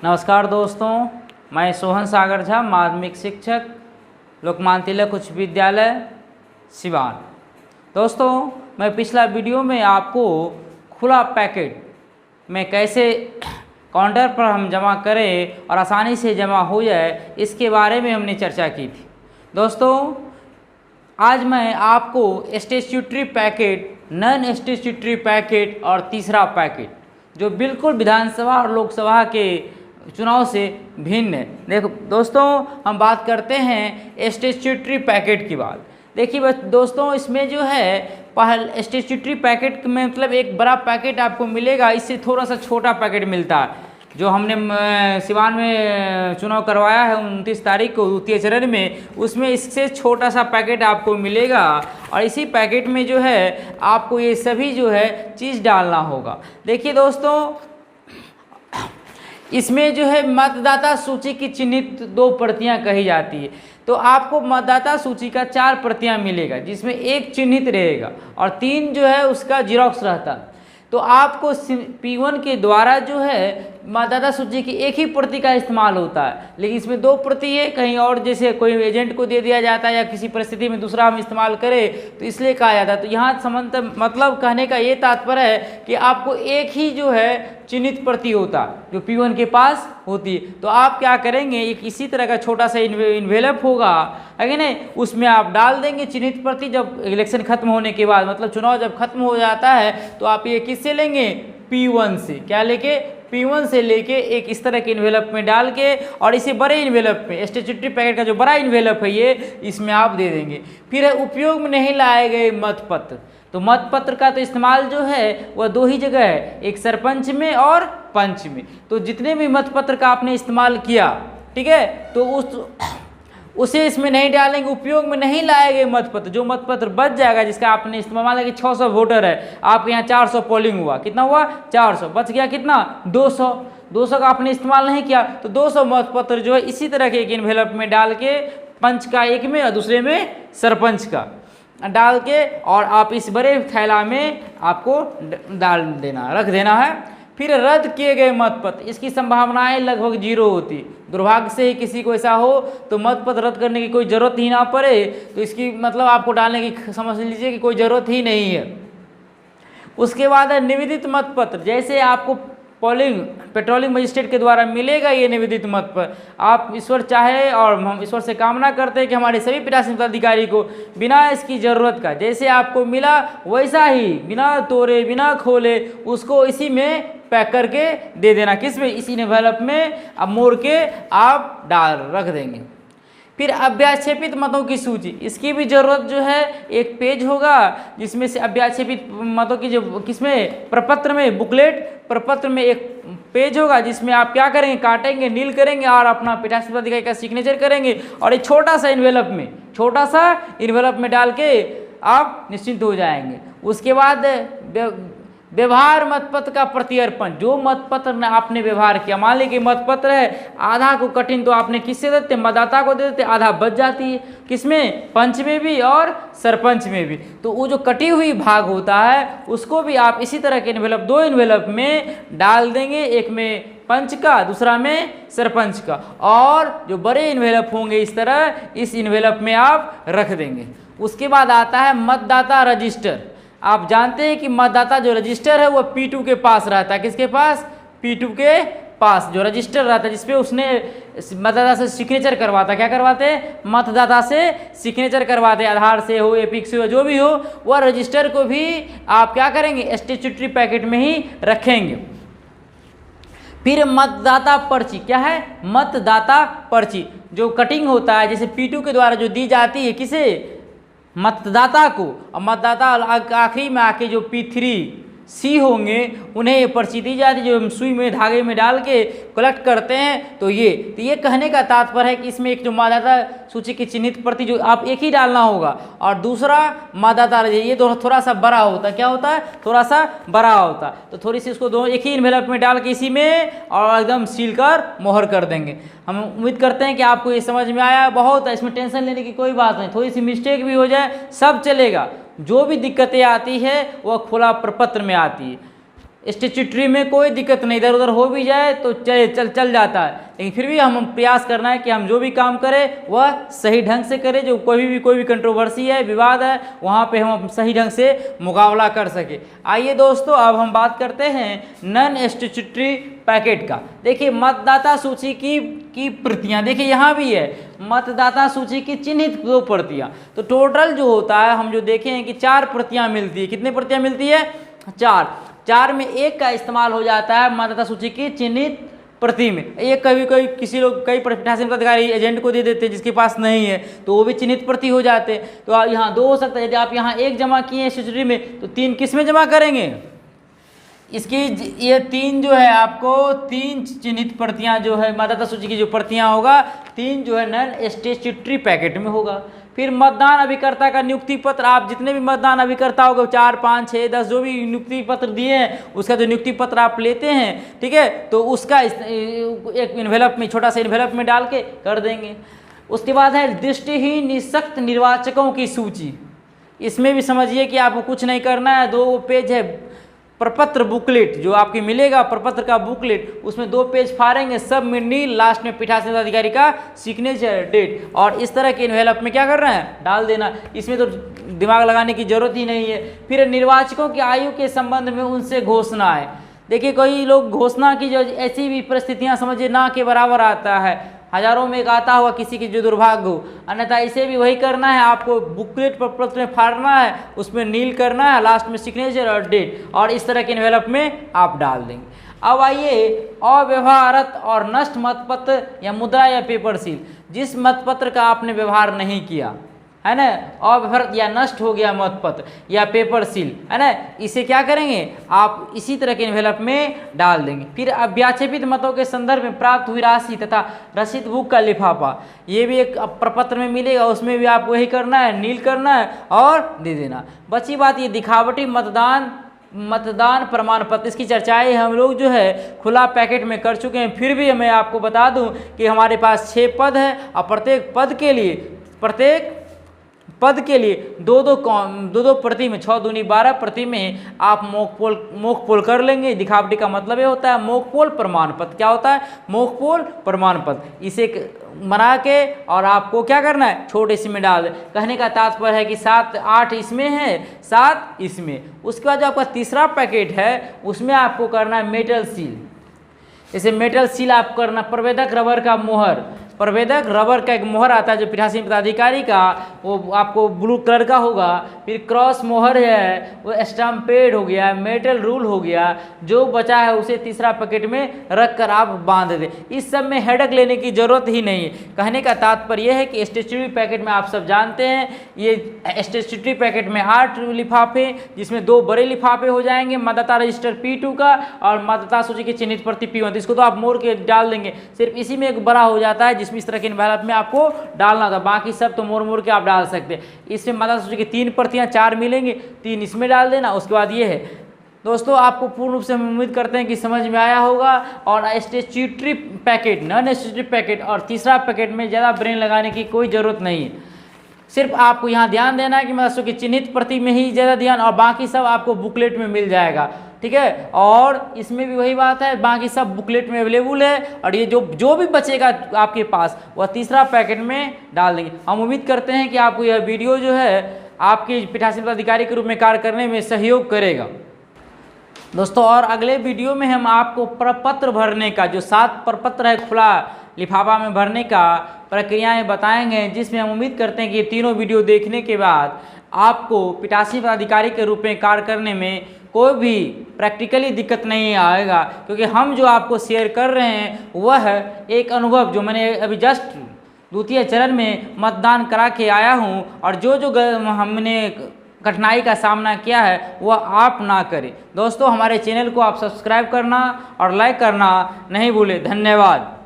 नमस्कार दोस्तों, मैं सोहन सागर झा, माध्यमिक शिक्षक, लोकमान्य तिलक उच्च विद्यालय सिवान। दोस्तों, मैं पिछला वीडियो में आपको खुला पैकेट में कैसे काउंटर पर हम जमा करें और आसानी से जमा हो जाए, इसके बारे में हमने चर्चा की थी। दोस्तों, आज मैं आपको statutory packet, non statutory packet और तीसरा पैकेट जो बिल्कुल विधानसभा और लोकसभा के चुनाव से भिन्न है। देखो दोस्तों, हम बात करते हैं स्टैट्यूटरी पैकेट की बात। देखिए बस दोस्तों, इसमें जो है पहले स्टैट्यूटरी पैकेट में मतलब एक बड़ा पैकेट आपको मिलेगा, इससे थोड़ा सा छोटा पैकेट मिलता है। जो हमने सिवान में चुनाव करवाया है 29 तारीख को द्वितीय चरण में, उसमें इससे छोटा सा पैकेट आपको मिलेगा और इसी पैकेट में जो है आपको ये सभी जो है चीज़ डालना होगा। देखिए दोस्तों, इसमें जो है मतदाता सूची की चिन्हित 2 प्रतियां कही जाती है। तो आपको मतदाता सूची का 4 प्रतियां मिलेगा, जिसमें 1 चिन्हित रहेगा और 3 जो है उसका जीरोक्स रहता है। तो आपको P1 के द्वारा जो है मतदाता सूची की 1 ही प्रति का इस्तेमाल होता है, लेकिन इसमें 2 प्रति है। कहीं और जैसे कोई एजेंट को दे दिया जाता है या किसी परिस्थिति में दूसरा हम इस्तेमाल करें तो इसलिए कहा जाता है। तो यहाँ संबंध मतलब कहने का ये तात्पर्य है कि आपको 1 ही जो है चिन्हित प्रति होता है जो P1 के पास होती है। तो आप क्या करेंगे, एक इसी तरह का छोटा सा इन्वेलप होगा, है कि नहीं, उसमें आप डाल देंगे चिन्हित प्रति। जब इलेक्शन खत्म होने के बाद, मतलब चुनाव जब खत्म हो जाता है, तो आप ये किससे लेंगे, P1 से। क्या लेके, P1 से लेके एक इस तरह के इन्वेलप में डाल के और इसे बड़े इन्वेलप में, स्टैट्यूटरी पैकेट का जो बड़ा इन्वेलप है ये, इसमें आप दे देंगे। फिर है उपयोग में नहीं लाए गए मतपत्र। तो मतपत्र का तो इस्तेमाल जो है वह 2 ही जगह है, एक सरपंच में और पंच में। तो जितने भी मतपत्र का आपने इस्तेमाल किया, ठीक है, तो उसे इसमें नहीं डालेंगे। उपयोग में नहीं लाए गए मतपत्र, जो मतपत्र बच जाएगा जिसका आपने इस्तेमाल, मान कि 600 वोटर है, आपके यहाँ 400 पोलिंग हुआ, कितना हुआ 400, बच गया कितना 200 का आपने इस्तेमाल नहीं किया, तो 200 मतपत्र जो है इसी तरह के एक इन्वेलप में डाल के, पंच का एक में और दूसरे में सरपंच का डाल के, और आप इस बड़े थैला में आपको डाल देना, रख देना है। फिर रद्द किए गए मतपत्र, इसकी संभावनाएं लगभग 0 होती। दुर्भाग्य से ही किसी को ऐसा हो तो मतपत्र रद्द करने की कोई ज़रूरत ही ना पड़े, तो इसकी मतलब आपको डालने की समझ लीजिए कि कोई ज़रूरत ही नहीं है। उसके बाद है निवेदित मतपत्र। जैसे आपको पेट्रोलिंग मजिस्ट्रेट के द्वारा मिलेगा ये निवेदित मतपत्र, आप ईश्वर चाहे और हम ईश्वर से कामना करते हैं कि हमारे सभी पीठासीन पदाधिकारी को बिना इसकी ज़रूरत का, जैसे आपको मिला वैसा ही बिना तोड़े बिना खोले उसको इसी में पैक करके दे देना। किस में, इसी इन्वेलप में अब मोड़ के आप रख देंगे। फिर अव्याक्षेपित मतों की सूची, इसकी भी ज़रूरत जो है, एक पेज होगा जिसमें से अव्याक्षेपित मतों की जो किसमें, प्रपत्र में, बुकलेट प्रपत्र में एक पेज होगा जिसमें आप क्या करेंगे, काटेंगे, नील करेंगे और अपना पीठासीन पदाधिकारी का सिग्नेचर करेंगे और एक छोटा सा इन्वेलप में डाल के आप निश्चिंत हो जाएंगे। उसके बाद व्यवहार मतपत्र का प्रत्यर्पण, जो मतपत्र आपने व्यवहार किया, मान लीजिए कि मतपत्र है, आधा को कठिन तो आपने किससे देते, मतदाता को दे देते, आधा बच जाती है, किसमें, पंच में भी और सरपंच में भी। तो वो जो कटी हुई भाग होता है उसको भी आप इसी तरह के इन्वेलप, 2 इन्वेलप में डाल देंगे, एक में पंच का, दूसरा में सरपंच का, और जो बड़े इन्वेलप होंगे इस तरह, इस इन्वेलप में आप रख देंगे। उसके बाद आता है मतदाता रजिस्टर। आप जानते हैं कि मतदाता जो रजिस्टर है वो P2 के पास रहता है। किसके पास, P2 के पास जो रजिस्टर रहता है, जिसपे उसने मतदाता से सिग्नेचर करवाता, क्या करवाते हैं, मतदाता से सिग्नेचर करवाते, आधार से हो, एपिक से हो, जो भी हो, वह रजिस्टर को भी आप क्या करेंगे, स्टैट्यूटरी पैकेट में ही रखेंगे। फिर मतदाता पर्ची, क्या है, मतदाता पर्ची, जो कटिंग होता है, जैसे P2 के द्वारा जो दी जाती है, किसे, मतदाता को, और मतदाता आखिरी में आके जो P3C होंगे उन्हें ये पर्ची दी जाती है, जो हम सुई में धागे में डाल के कलेक्ट करते हैं। तो ये कहने का तात्पर्य है कि इसमें एक जो मतदाता सूची की चिन्हित प्रति जो आप एक ही डालना होगा, और दूसरा मतदाता ये थोड़ा सा बड़ा होता है। क्या होता है, थोड़ा सा बड़ा होता है। तो थोड़ी सी उसको दोनों एक ही इन्वेलप में डाल के इसी में और एकदम सील कर मोहर कर देंगे। हम उम्मीद करते हैं कि आपको ये समझ में आया। बहुत है, इसमें टेंशन लेने की कोई बात नहीं, थोड़ी सी मिस्टेक भी हो जाए सब चलेगा। जो भी दिक्कतें आती है वह खुला प्रपत्र में आती है। स्टैट्यूटरी में कोई दिक्कत नहीं, इधर उधर हो भी जाए तो चल जाता है, लेकिन फिर भी हम प्रयास करना है कि हम जो भी काम करें वह सही ढंग से करें। जो कोई भी कंट्रोवर्सी है, विवाद है, वहाँ पे हम सही ढंग से मुकाबला कर सके। आइए दोस्तों, अब हम बात करते हैं नॉन स्टैट्यूटरी पैकेट का। देखिए मतदाता सूची की प्रतियां, देखिए यहाँ भी है मतदाता सूची की चिन्हित 2 प्रतियां। तो टोटल जो होता है, हम जो देखे हैं कि 4 प्रतियां मिलती है। कितनी प्रतियां मिलती है? 4 में एक का इस्तेमाल हो जाता है मतदाता सूची की चिन्हित प्रति में। ये कभी किसी लोग कई पीठासीन पदाधिकारी एजेंट को दे देते हैं जिसके पास नहीं है, तो वो भी चिन्हित प्रति हो जाते हैं। तो यहाँ 2 हो सकता है। यदि आप यहाँ 1 जमा किए हैं स्टैट्यूटरी में, तो 3 किस में जमा करेंगे? इसकी ये 3 जो है आपको 3 चिन्हित प्रतियां जो है मतदाता सूची की जो प्रतियां होगा, 3 जो है नॉन स्टैट्यूटरी पैकेट में होगा। फिर मतदान अभिकर्ता का नियुक्ति पत्र, आप जितने भी मतदान अभिकर्ता होगा 4, 5, 6, 10 जो भी नियुक्ति पत्र दिए हैं, उसका जो नियुक्ति पत्र आप लेते हैं, ठीक है, तो उसका एक इन्वेलप में, छोटा सा इन्वेलप में डाल के कर देंगे। उसके बाद है दृष्टिहीन निःशक्त निर्वाचकों की सूची। इसमें भी समझिए कि आपको कुछ नहीं करना है। 2 पेज है प्रपत्र बुकलेट जो आपकी मिलेगा, प्रपत्र का बुकलेट, उसमें 2 पेज फाड़ेंगे, सब में नील, लास्ट में पीठासीन अधिकारी का सिग्नेचर, डेट, और इस तरह के इन्वेलप में क्या करना है? डाल देना। इसमें तो दिमाग लगाने की जरूरत ही नहीं है। फिर निर्वाचकों की आयु के संबंध में उनसे घोषणा है। देखिए कोई लोग घोषणा की जो ऐसी भी परिस्थितियां समझिए ना के बराबर आता है, हजारों में एक आता हुआ किसी की जो दुर्भाग्य हो, अन्यथा इसे भी वही करना है। आपको बुकलेट पर पत्र में फाड़ना है, उसमें नील करना है, लास्ट में सिग्नेचर और डेट, और इस तरह के इन्वेलप में आप डाल देंगे। अब आइए अव्यवहारत और नष्ट मतपत्र या मुद्रा या पेपर सील। जिस मतपत्र का आपने व्यवहार नहीं किया है ना, अव्यवहारत या नष्ट हो गया मतपत्र या पेपर सील है ना, इसे क्या करेंगे? आप इसी तरह के इन्वेलप में डाल देंगे। फिर अव्याक्षेपित मतों के संदर्भ में प्राप्त हुई राशि तथा रसीद बुक का लिफाफा, ये भी एक प्रपत्र में मिलेगा, उसमें भी आपको वही करना है, नील करना है और दे देना। बची बात ये दिखावटी मतदान प्रमाण पत्र, इसकी चर्चाएं हम लोग जो है खुला पैकेट में कर चुके हैं। फिर भी मैं आपको बता दूं कि हमारे पास 6 पद है और प्रत्येक पद के लिए 2 प्रति में 6 दूनी 12 प्रति में आप मोक पोल कर लेंगे। दिखावटी का मतलब ये होता है मोक पोल प्रमाण पत्र। क्या होता है? मोक पोल प्रमाण पत्र। इसे बना के और आपको क्या करना है? छोटे इसमें डाल दे। कहने का तात्पर्य है कि 7, 8 इसमें है, 7 इसमें। उसके बाद जो आपका तीसरा पैकेट है उसमें आपको करना है मेटल सील। जैसे मेटल सील आप करना, प्रवेदक रबर का मोहर, प्रवेदक रबर का एक मोहर आता है जो पीठासीन पदाधिकारी का, वो आपको ब्लू कलर का होगा। फिर क्रॉस मोहर है, वो स्टैम्पेड हो गया, मेटल रूल हो गया। जो बचा है उसे तीसरा पैकेट में रख कर आप बांध दें। इस सब में हेडक लेने की जरूरत ही नहीं है। कहने का तात्पर्य यह है कि स्टैट्यूटरी पैकेट में आप सब जानते हैं, ये स्टैट्यूटरी पैकेट में 8 लिफाफे, जिसमें 2 बड़े लिफाफे हो जाएंगे, मतदाता रजिस्टर P2 का और मतदाता सूची की चिन्हित प्रति P1। इसको तो आप मोड़ के डाल देंगे, सिर्फ इसी में एक बड़ा हो जाता है जिसमें इस तरह के इन्वेलप में आपको डालना था। बाकी सब तो मोड़ के आप डाल सकते हैं। इसमें मतदाता सूची की 3 प्रतियां 4 मिलेंगी, 3 इसमें डाल देना। उसके बाद ये है दोस्तों, आपको पूर्ण रूप से हम उम्मीद करते हैं कि समझ में आया होगा। और statutory packet, non statutory packet और तीसरा पैकेट में ज़्यादा ब्रेन लगाने की कोई ज़रूरत नहीं है। सिर्फ आपको यहाँ ध्यान देना है कि मतदाता की चिन्हित प्रति में ही ज़्यादा ध्यान, और बाकी सब आपको बुकलेट में मिल जाएगा, ठीक है। और इसमें भी वही बात है, बाकी सब बुकलेट में अवेलेबल है। और ये जो भी बचेगा आपके पास वह तीसरा पैकेट में डाल देंगे। हम उम्मीद करते हैं कि आपको यह वीडियो जो है आपके पीठासीन पदाधिकारी के रूप में कार्य करने में सहयोग करेगा दोस्तों। और अगले वीडियो में हम आपको प्रपत्र भरने का, जो 7 प्रपत्र है खुला लिफाफा में भरने का प्रक्रियाएं बताएंगे, जिसमें हम उम्मीद करते हैं कि ये तीनों वीडियो देखने के बाद आपको पीठासीन पदाधिकारी के रूप में कार्य करने में कोई भी प्रैक्टिकली दिक्कत नहीं आएगा। क्योंकि हम जो आपको शेयर कर रहे हैं वह एक अनुभव जो मैंने अभी जस्ट 2य चरण में मतदान करा के आया हूं, और जो हमने कठिनाई का सामना किया है वह आप ना करें। दोस्तों, हमारे चैनल को आप सब्सक्राइब करना और लाइक करना नहीं भूलें। धन्यवाद।